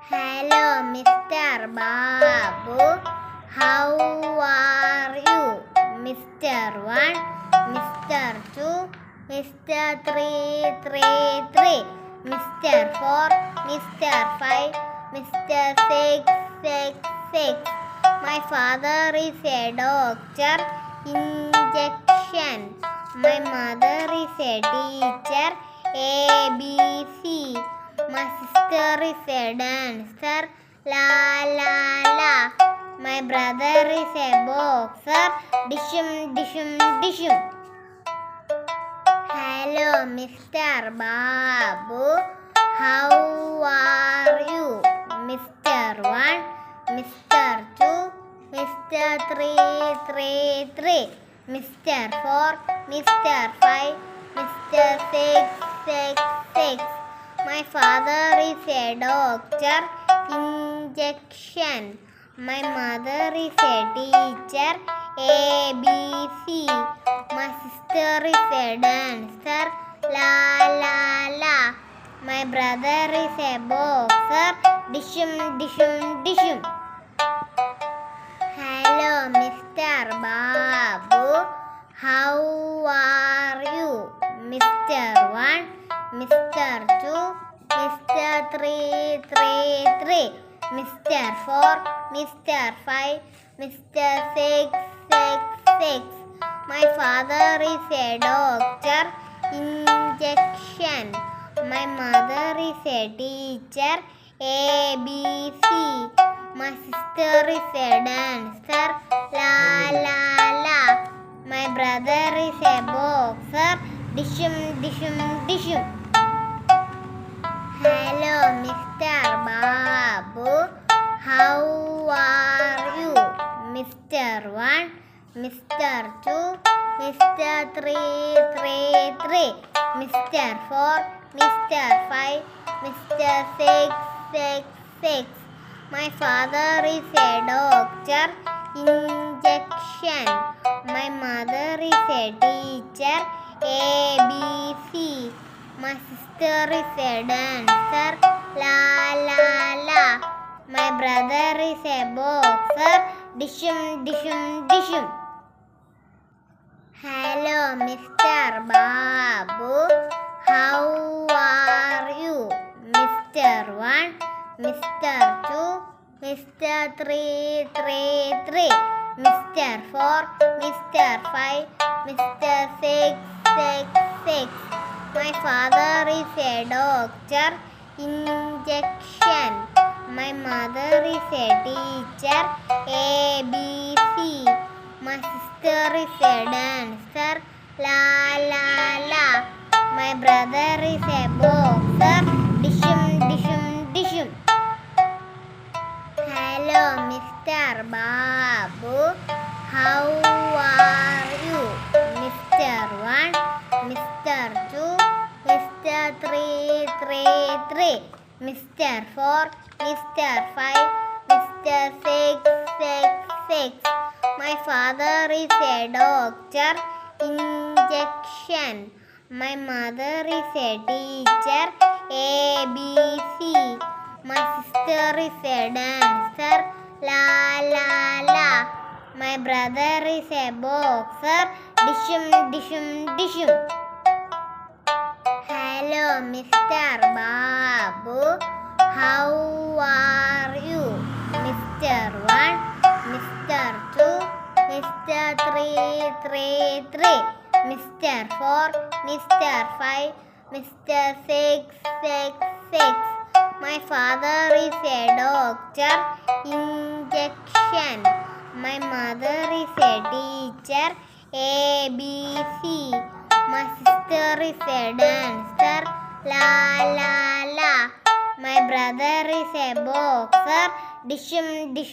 Hello, Mr. Babu. How are you? Mr. 1, Mr. 2, Mr. 333, Mr. 4, Mr. 5, Mr. 666. My father is a doctor. Injection. My mother is a teacher. ABC. My sister is a dancer. La la la. My brother is a boxer. Dishum dishum dishum. Hello, Mr. Babu. How are you? Mr. 1, Mr. 2, Mr. 333, Mr. 4, Mr. 5, Mr. 666. My father is a doctor. Injection. My mother is a teacher. ABC. My sister is a dancer. La la la. My brother is a boxer. Dishum dishum dishum. Hello, Mr. Babu. How are you? Mr. 1, Mr. 2, Mr. 333, Mr. 4, Mr. 5, Mr. 666. My father is a doctor. Injection. My mother is a teacher. ABC. My sister is a dancer. La la la. My brother is a boxer. Dishum dishum dishum. Hello, Mr. Babu. How are you? Mr. 1, Mr. 2, Mr. 333, Mr. 4, Mr. 5, Mr. 666. My father is a doctor. Injection. My mother is a teacher. ABC. My sister is a dancer. La la la. My brother is a boxer. Dishum dishum dishum. Hello, Mr. Babu. How are you? Mr. 1, Mr. 2, Mr. 333, Mr. 4, Mr. 5, Mr. 666. My father is a doctor. Injection. My mother is a teacher. ABC. My sister is a dancer. La la la. My brother is a boxer. Dishum dishum dishum. Hello, Mr. Babu. How are you? Mr. 1, Mr. 2, Mr. 333, Mr. 4, Mr. 5, Mr. 666. My father is a doctor. Injection. My mother is a teacher. ABC. My sister is a dancer. La la la. My brother is a boxer. Dishum dishum dishum. Hello, Mr. Babu. How are you? Mr. 1, Mr. 2, Mr. 333, Mr. 4, Mr. 5, Mr. 666. My father is a doctor. Injection. My mother is a teacher. ABC. My sister is a dancer. La la la. My brother is a boxer. Dishum dishum.